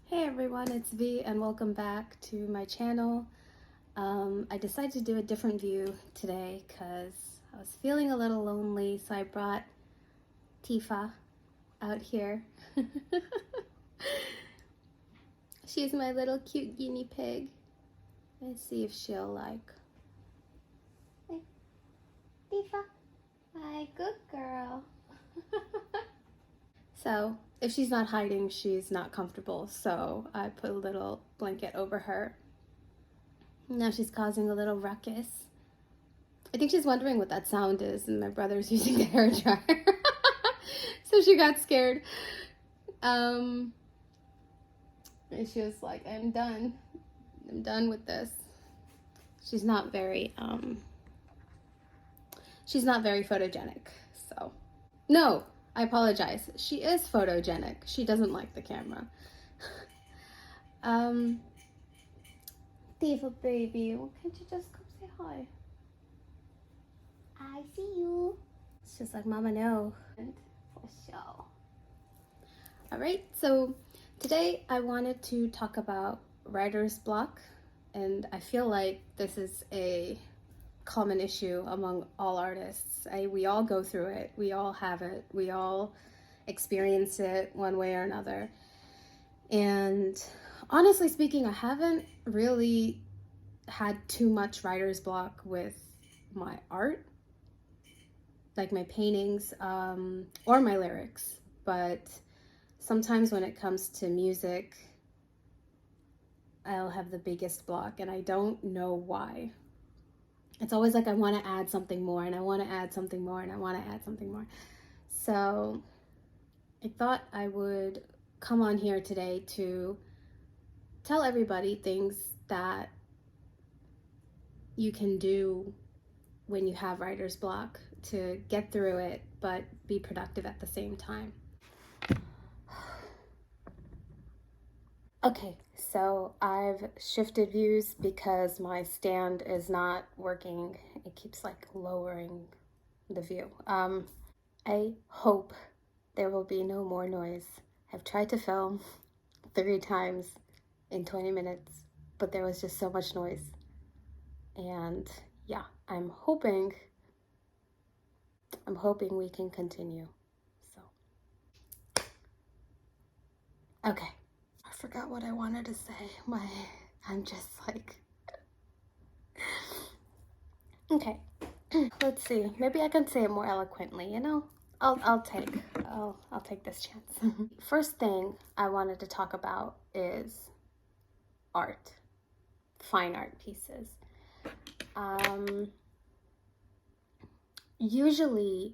Hey everyone, it's V and welcome back to my channel. I decided to do a different view today because I was feeling a little lonely, so I brought Tifa out here. She's my little cute guinea pig. Let's see if she'll like. Hey, Tifa. Hi, good girl. So, if she's not hiding, she's not comfortable, so I put a little blanket over her. Now she's causing a little ruckus. I think she's wondering what that sound is, and my brother's using a hairdryer. So she got scared. And she was like, I'm done with this. She's not very photogenic, so. No, I apologize. She is photogenic. She doesn't like the camera. Diva baby, why can't you just come say hi? I see you. It's just like, Mama, no. And for sure. All right, so today I wanted to talk about writer's block, and I feel like this is a common issue among all artists. We all go through it. We all have it. We all experience it one way or another. And honestly speaking, I haven't really had too much writer's block with my art, like my paintings or my lyrics, but sometimes when it comes to music, I'll have the biggest block, and I don't know why. It's always like I want to add something more, and I want to add something more, and I want to add something more. So I thought I would come on here today to tell everybody things that you can do when you have writer's block to get through it, but be productive at the same time. Okay, so I've shifted views because my stand is not working. It keeps like lowering the view. I hope there will be no more noise. I've tried to film 3 times in 20 minutes, but there was just so much noise. And yeah, I'm hoping we can continue. So, okay. I forgot what I wanted to say. I'm just like, okay. Let's see. Maybe I can say it more eloquently. I'll take this chance. First thing I wanted to talk about is art, fine art pieces. Usually,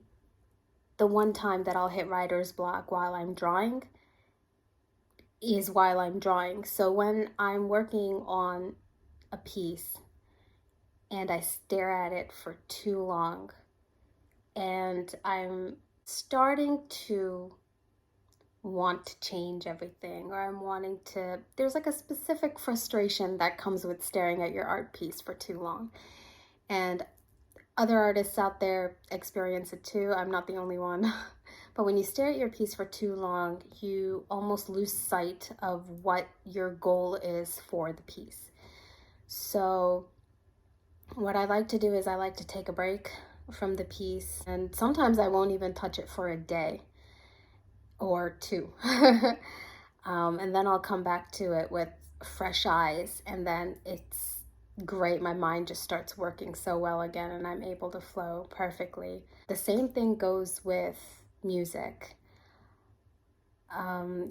the one time that I'll hit writer's block while I'm drawing is while I'm drawing. So when I'm working on a piece and I stare at it for too long and I'm starting to want to change everything, or I'm wanting to, there's like a specific frustration that comes with staring at your art piece for too long. And other artists out there experience it too. I'm not the only one. But when you stare at your piece for too long, you almost lose sight of what your goal is for the piece. So what I like to do is I like to take a break from the piece, and sometimes I won't even touch it for a day or 2. And then I'll come back to it with fresh eyes, and then it's great. My mind just starts working so well again, and I'm able to flow perfectly. The same thing goes with music.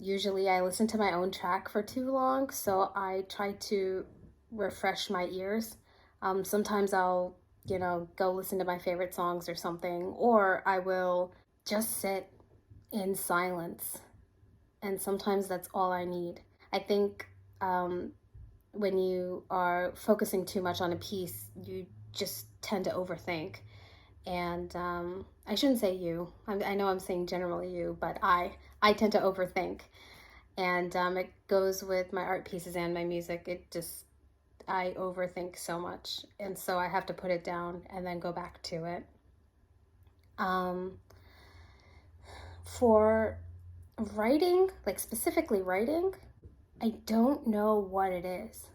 Usually I listen to my own track for too long, so I try to refresh my ears. Sometimes I'll, go listen to my favorite songs or something, or I will just sit in silence. And sometimes that's all I need. I think when you are focusing too much on a piece, you just tend to overthink. And I shouldn't say you. I know I'm saying generally you, but I tend to overthink. And it goes with my art pieces and my music. I overthink so much. And so I have to put it down and then go back to it. For Writing, like specifically writing, I don't know what it is.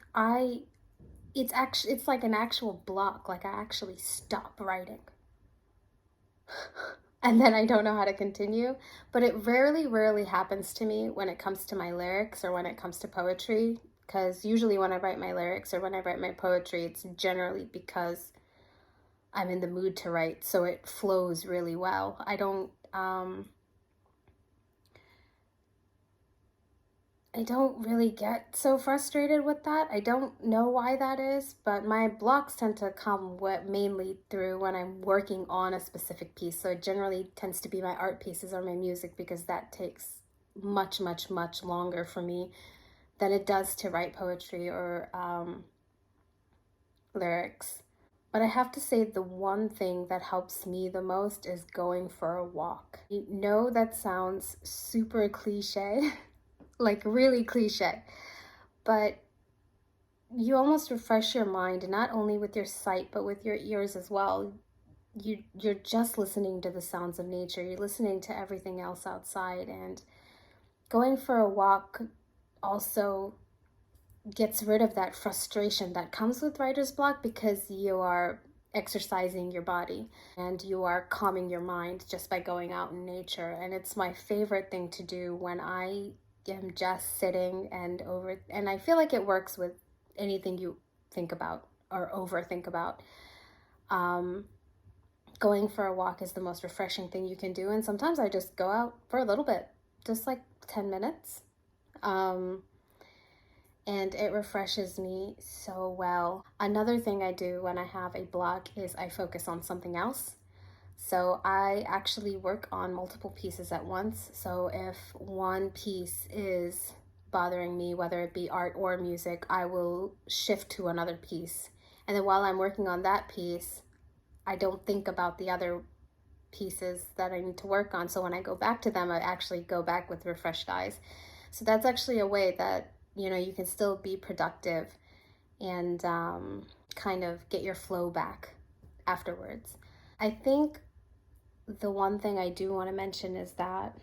It's like an actual block, like I actually stop writing. And then I don't know how to continue. But it rarely happens to me when it comes to my lyrics or when it comes to poetry. Because usually when I write my lyrics or when I write my poetry, it's generally because I'm in the mood to write. So it flows really well. I don't really get so frustrated with that. I don't know why that is, but my blocks tend to come mainly through when I'm working on a specific piece. So it generally tends to be my art pieces or my music because that takes much longer for me than it does to write poetry or lyrics. But I have to say the one thing that helps me the most is going for a walk. You know that sounds super cliche, like really cliche, but you almost refresh your mind not only with your sight but with your ears as well. You're just listening to the sounds of nature. You're listening to everything else outside, and going for a walk also gets rid of that frustration that comes with writer's block because you are exercising your body and you are calming your mind just by going out in nature. And it's my favorite thing to do when I am just sitting and I feel like it works with anything you think about or overthink about. um, Going for a walk is the most refreshing thing you can do, and sometimes I just go out for a little bit, just like 10 minutes. um, and it refreshes me so well. Another thing I do when I have a block is I focus on something else. So I actually work on multiple pieces at once. So if one piece is bothering me, whether it be art or music, I will shift to another piece. And then while I'm working on that piece, I don't think about the other pieces that I need to work on. So when I go back to them, I actually go back with refreshed eyes. So that's actually a way that, you can still be productive and kind of get your flow back afterwards. I think the one thing I do want to mention is that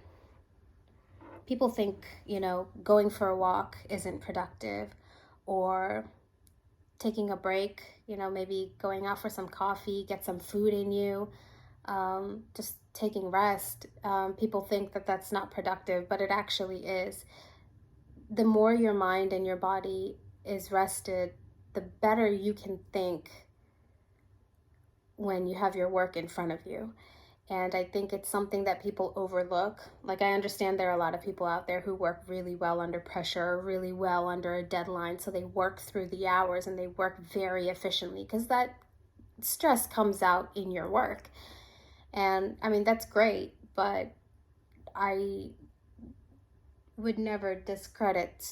people think, going for a walk isn't productive, or taking a break, maybe going out for some coffee, get some food in you, just taking rest. People think that that's not productive, but it actually is. The more your mind and your body is rested, the better you can think when you have your work in front of you. And I think it's something that people overlook. Like, I understand there are a lot of people out there who work really well under pressure, really well under a deadline. So they work through the hours and they work very efficiently because that stress comes out in your work. And I mean, that's great, but I would never discredit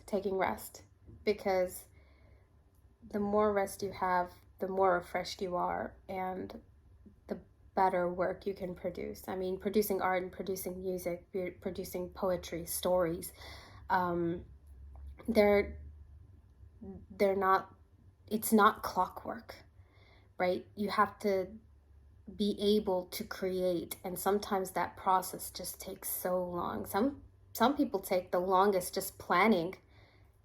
taking rest, because the more rest you have, the more refreshed you are, and the better work you can produce. I mean, producing art and producing music, producing poetry, stories, um, they're they're not. It's not clockwork, right? You have to be able to create, and sometimes that process just takes so long. Some people take the longest just planning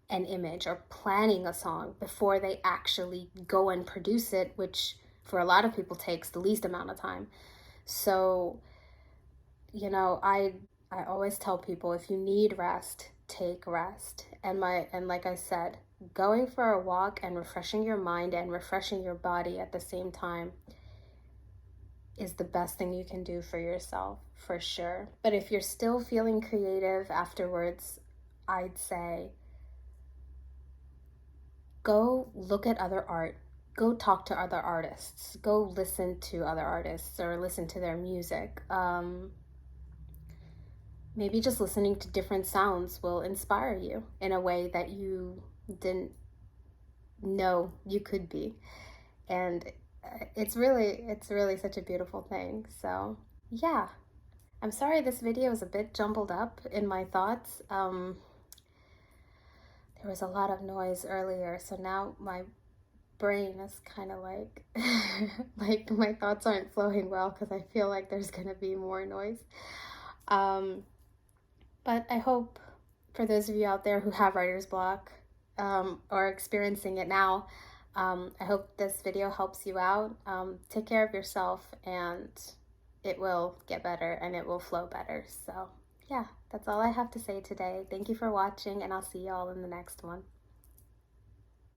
an image or planning a song before they actually go and produce it, which for a lot of people takes the least amount of time. So, I always tell people, if you need rest, take rest. And like I said, going for a walk and refreshing your mind and refreshing your body at the same time is the best thing you can do for yourself, for sure. But if you're still feeling creative afterwards, I'd say go look at other art. Go talk to other artists. Go listen to other artists or listen to their music. Maybe just listening to different sounds will inspire you in a way that you didn't know you could be. And it's really such a beautiful thing. So, yeah. I'm sorry this video is a bit jumbled up in my thoughts. There was a lot of noise earlier, so now my brain is kind of like like my thoughts aren't flowing well because I feel like there's gonna be more noise. But I hope for those of you out there who have writer's block or are experiencing it now, I hope this video helps you out. Take care of yourself and it will get better and it will flow better. So yeah, that's all I have to say today. Thank you for watching and I'll see you all in the next one.